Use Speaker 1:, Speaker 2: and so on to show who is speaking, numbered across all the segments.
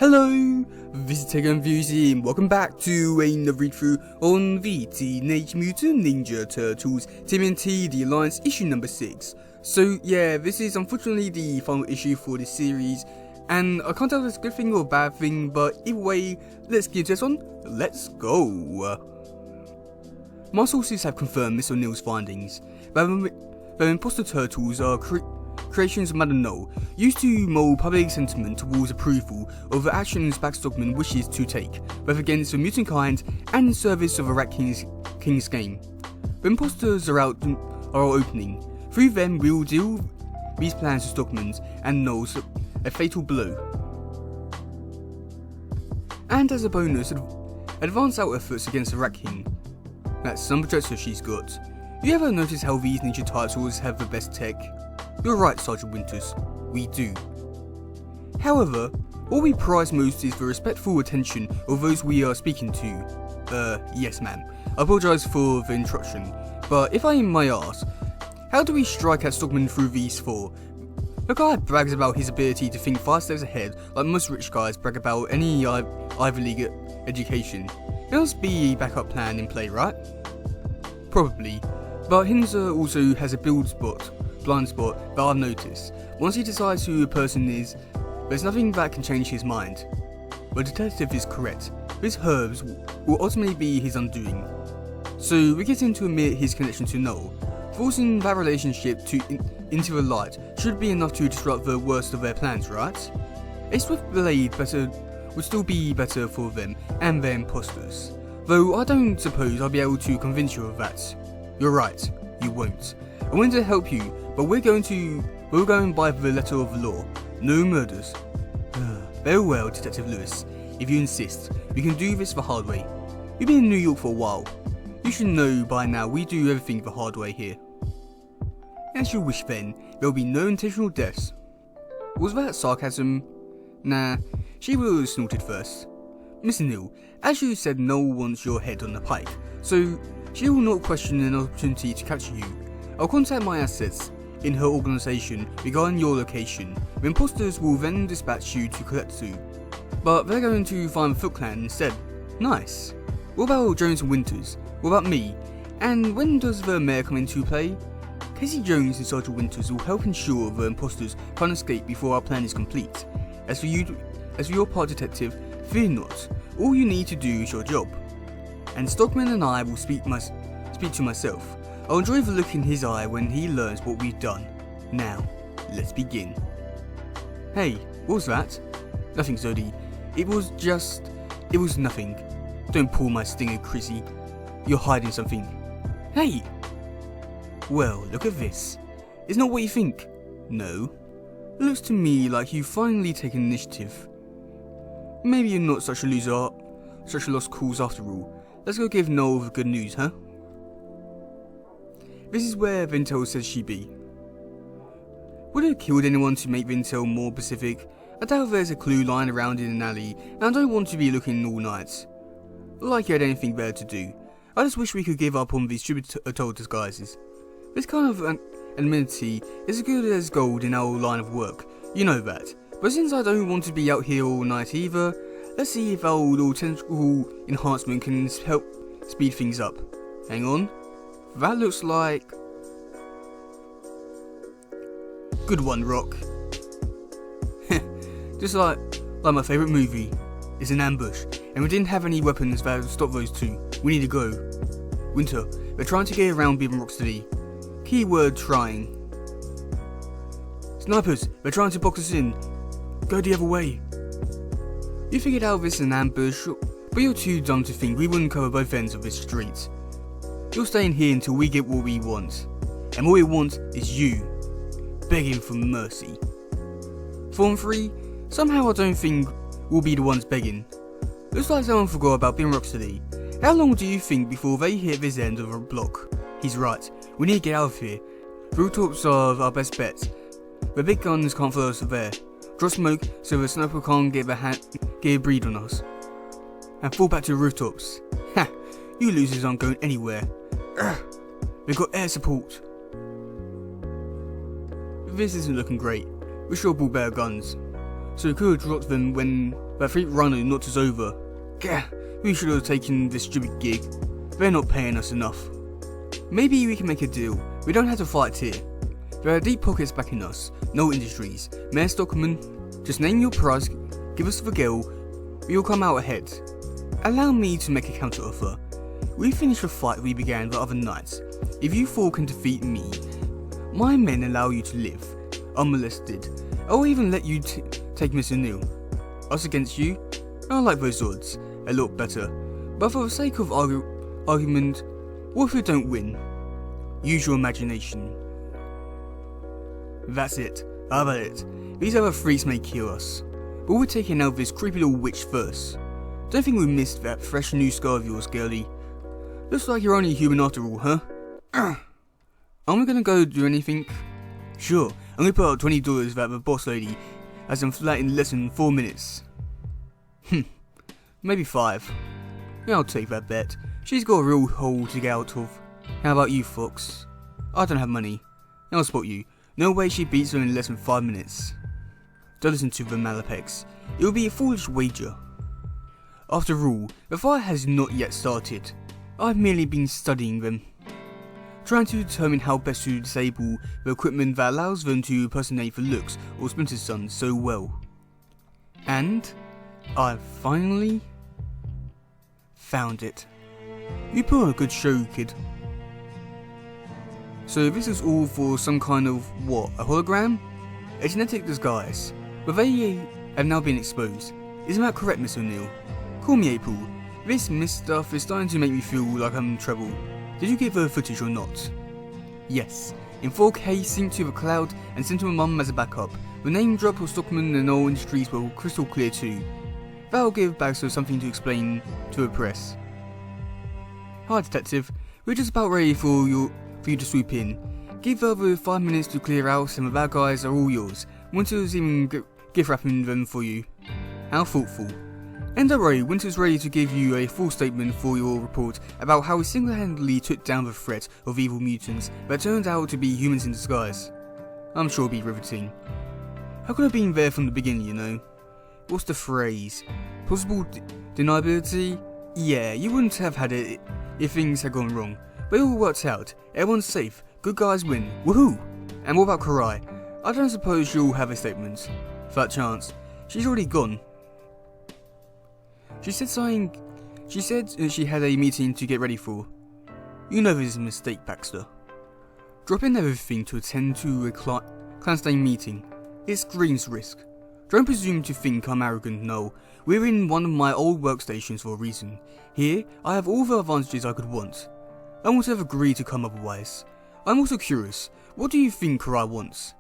Speaker 1: Hello, this is TMNT and welcome back to another read-through on the Teenage Mutant Ninja Turtles TMNT The Alliance issue number 6. So yeah, this is unfortunately the final issue for this series, and I can't tell if it's a good thing or a bad thing, but either way, let's get to this one. Let's go. My sources have confirmed Miss O'Neill's findings, that imposter turtles are creations of Madam Null, used to mould public sentiment towards approval of the actions Stockman wishes to take, both against the mutant kind and in service of a Rat King's game. The imposters are opening. Through them we will deal these plans to Stockman's and Null's a fatal blow. And as a bonus, advance our efforts against the Rat King. That's some projector she's got. You ever notice how these ninja turtles have the best tech? You're right, Sergeant Winters, we do. However, what we prize most is the respectful attention of those we are speaking to. Yes ma'am. I apologise for the interruption, but if I may ask, how do we strike at Stockman through these four? The guy brags about his ability to think 5 steps ahead like most rich guys brag about any Ivy League education. There must be a backup plan in play, right? Probably, but Hinza also has a blind spot that I've noticed. Once he decides who a person is, there's nothing that can change his mind. The detective is correct. These herbs will ultimately be his undoing. So we get him to admit his connection to Null. Forcing that relationship into the light should be enough to disrupt the worst of their plans, right? A swift blade would still be better for them and their imposters. Though I don't suppose I'll be able to convince you of that. You're right, you won't. I want to help you, but we're going by the letter of the law. No murders. Very well, Detective Lewis. If you insist, we can do this the hard way. You've been in New York for a while. You should know by now we do everything the hard way here. As you wish then, there will be no intentional deaths. Was that sarcasm? Nah, she will have snorted first. Miss Neal, as you said, Null wants your head on the pike, so she will not question an opportunity to capture you. I'll contact my assets in her organisation regarding your location. The imposters will then dispatch you to collect you. But they're going to find the Foot Clan instead. Nice. What about Jones and Winters? What about me? And when does the mayor come into play? Casey Jones and Sergeant Winters will help ensure the imposters can't escape before our plan is complete. As for your part, Detective, fear not. All you need to do is your job. And Stockman and I will speak to myself. I'll enjoy the look in his eye when he learns what we've done. Now, let's begin. Hey, what was that? Nothing, Zodi. It was nothing. Don't pull my stinger, Chrissy. You're hiding something. Hey! Well, look at this. It's not what you think. No. It looks to me like you've finally taken initiative. Maybe you're not such a loser, such a lost cause after all. Let's go give Null the good news, huh? This is where Vintel says she'd be. Would it have killed anyone to make Vintel more specific? I doubt there's a clue lying around in an alley, and I don't want to be looking all night. Like you had anything better to do. I just wish we could give up on these stupid disguises. This kind of anonymity is as good as gold in our line of work, you know that. But since I don't want to be out here all night either, let's see if our little technical enhancement can help speed things up. Hang on. That looks like... Good one, Rock. Just like my favourite movie. It's an ambush, and we didn't have any weapons that would stop those two. We need to go. Winter, they're trying to get around Beaver Rocksteady. Keyword trying. Snipers, they're trying to box us in. Go the other way. You figured out this is an ambush, but you're too dumb to think we wouldn't cover both ends of this street. You're staying here until we get what we want. And what we want is you. Begging for mercy. Form 3, somehow I don't think we'll be the ones begging. Looks like someone forgot about Beam Rocksteady. How long do you think before they hit this end of a block? He's right, we need to get out of here. Rooftops are our best bet. The big guns can't follow us there. Drop smoke so the sniper can't get a breed on us. And fall back to the rooftops. Ha! You losers aren't going anywhere. We've got air support. This isn't looking great. We sure bought better guns. so we could have dropped them when that fleet rhino knocked us over. Gah, we should have taken this stupid gig. They're not paying us enough. Maybe we can make a deal. We don't have to fight here. There are deep pockets backing us. No industries. Mayor Stockman, just name your price, give us the girl, we will come out ahead. Allow me to make a counter offer. We finish the fight we began the other night. If you four can defeat me, my men allow you to live, unmolested. I'll even let you take Miss O'Neill. Us against you? I like those odds a lot better. But for the sake of argument, what if we don't win? Use your imagination. That's it. How about it? These other freaks may kill us, but we're taking out this creepy little witch first. Don't think we missed that fresh new scar of yours, girlie. Looks like you're only human after all, huh? Aren't we gonna go do anything? Sure, I'm gonna put out $20 that the boss lady has them flat in less than 4 minutes. Maybe 5. Yeah, I'll take that bet. She's got a real hole to get out of. How about you, Fox? I don't have money. I'll spot you. No way she beats her in less than 5 minutes. Don't listen to the Malapex. It will be a foolish wager. After all, the fight has not yet started. I've merely been studying them, trying to determine how best to disable the equipment that allows them to impersonate the looks of Splinter Son so well. And I've finally found it. You put on a good show, kid. So this is all for some kind of, what, a hologram? A genetic disguise. But they have now been exposed. Isn't that correct, Miss O'Neill? Call me April. This mist stuff is starting to make me feel like I'm in trouble. Did you get the footage or not? Yes. In 4K, synced to the cloud and sent to my mum as a backup. The name drop of Stockman and all industries were crystal clear too. That'll give Baxter something to explain to the press. Hi Detective, we're just about ready for you to swoop in. Give the other 5 minutes to clear out and the bad guys are all yours. Winter's even gift wrapping them for you. How thoughtful. And don't worry, Winter's ready to give you a full statement for your report about how he single-handedly took down the threat of evil mutants that turned out to be humans in disguise. I'm sure it'll be riveting. How could I have been there from the beginning, you know? What's the phrase? Possible deniability? Yeah, you wouldn't have had it if things had gone wrong. But it all worked out. Everyone's safe. Good guys win. Woohoo! And what about Karai? I don't suppose she'll have a statement. Fat chance. She's already gone. She said she had a meeting to get ready for. You know this is a mistake, Baxter. Dropping everything to attend to a clandestine meeting. It screams risk. Don't presume to think I'm arrogant, no. We're in one of my old workstations for a reason. Here, I have all the advantages I could want. I won't have agreed to come otherwise. I'm also curious, what do you think Karai wants?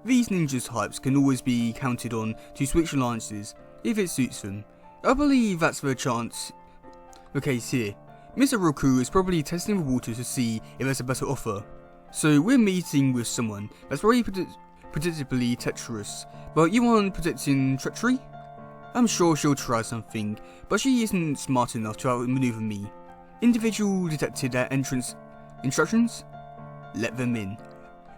Speaker 1: These ninja types can always be counted on to switch alliances, if it suits them. I believe that's the case here. Mr. Roku is probably testing the waters to see if there's a better offer. So we're meeting with someone that's very predictably treacherous, but you aren't predicting treachery? I'm sure she'll try something, but she isn't smart enough to outmaneuver me. Individual detected at entrance instructions? Let them in.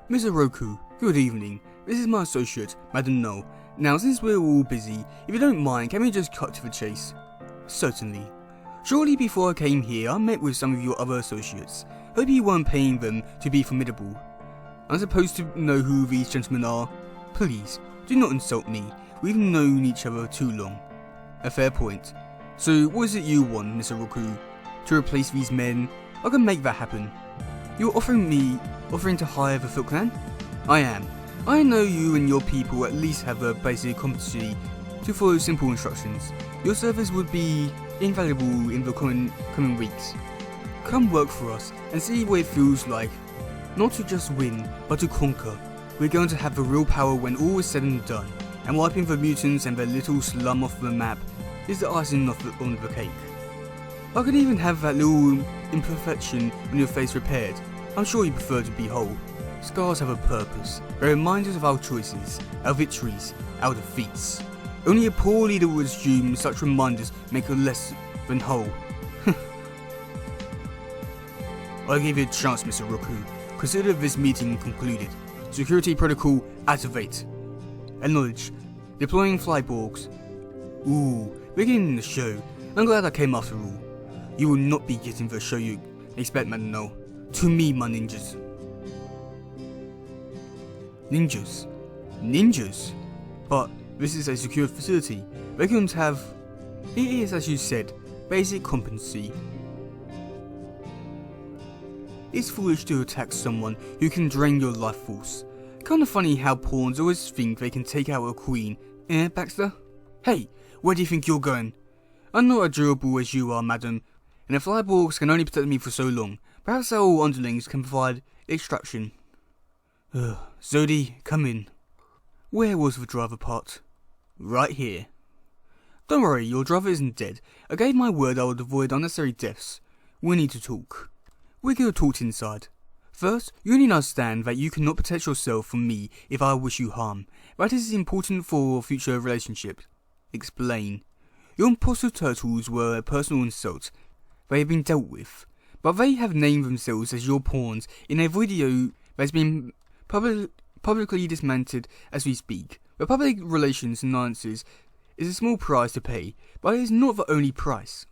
Speaker 1: Mr. Roku, good evening. This is my associate, Madam No. Now, since we're all busy, if you don't mind, can we just cut to the chase? Certainly. Shortly before I came here, I met with some of your other associates. Hope you weren't paying them to be formidable. I'm supposed to know who these gentlemen are. Please, do not insult me. We've known each other too long. A fair point. So, what is it you want, Mr. Roku? To replace these men? I can make that happen. You're offering to hire the Foot Clan? I am. I know you and your people at least have a basic competency to follow simple instructions. Your service would be invaluable in the coming weeks. Come work for us and see what it feels like. Not to just win, but to conquer. We're going to have the real power when all is said and done, and wiping the mutants and their little slum off the map is the icing on the cake. I could even have that little imperfection on your face repaired. I'm sure you prefer to be whole. Scars have a purpose. They remind us of our choices, our victories, our defeats. Only a poor leader would assume such reminders make us less than whole. I gave you a chance, Mr. Roku. Consider this meeting concluded. Security protocol activate. Acknowledge. Deploying flyborgs. Ooh, beginning the show. I'm glad I came after all. You will not be getting the show you expect, man, no. To me, my ninjas. Ninjas? Ninjas? But this is a secured facility. They couldn't have... It is, as you said, basic competency. It's foolish to attack someone who can drain your life force. Kinda funny how pawns always think they can take out a queen. Baxter? Hey, where do you think you're going? I'm not as durable as you are, madam, and the flyborgs can only protect me for so long. Perhaps our underlings can provide extraction. Zodi, come in. Where was the driver part? Right here. Don't worry, your driver isn't dead. I gave my word I would avoid unnecessary deaths. We need to talk. We're gonna talk inside. First, you need to understand that you cannot protect yourself from me if I wish you harm. That is important for future relationships. Explain. Your imposter turtles were a personal insult. They have been dealt with. But they have named themselves as your pawns in a video that has been publicly dismantled as we speak. The public relations analysis is a small price to pay, but it is not the only price.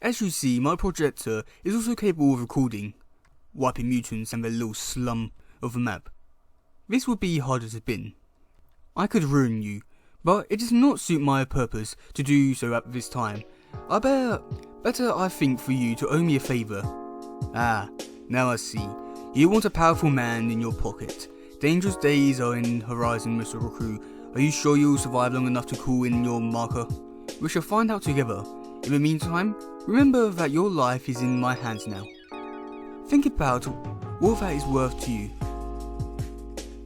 Speaker 1: As you see, my projector is also capable of recording, wiping mutants and their little slum of the map. This would be harder to bin. I could ruin you, but it does not suit my purpose to do so at this time. Better I think for you to owe me a favour. Ah, now I see. You want a powerful man in your pocket. Dangerous days are in horizon, Mr. Recruit. Are you sure you'll survive long enough to call in your marker? We shall find out together. In the meantime, remember that your life is in my hands now. Think about what that is worth to you.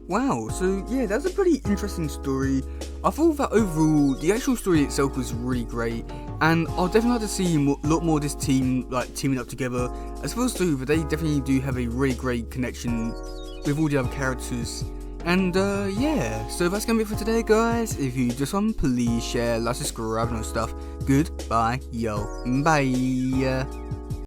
Speaker 1: Wow, so yeah, that's a pretty interesting story. I thought that overall, the actual story itself was really great, and I'll definitely like to see a lot more of this team teaming up together. As well as they definitely do have a really great connection with all the other characters. And yeah, so that's gonna be it for today, guys. If you just want, please share, like, subscribe, and all stuff. Goodbye, yo, bye.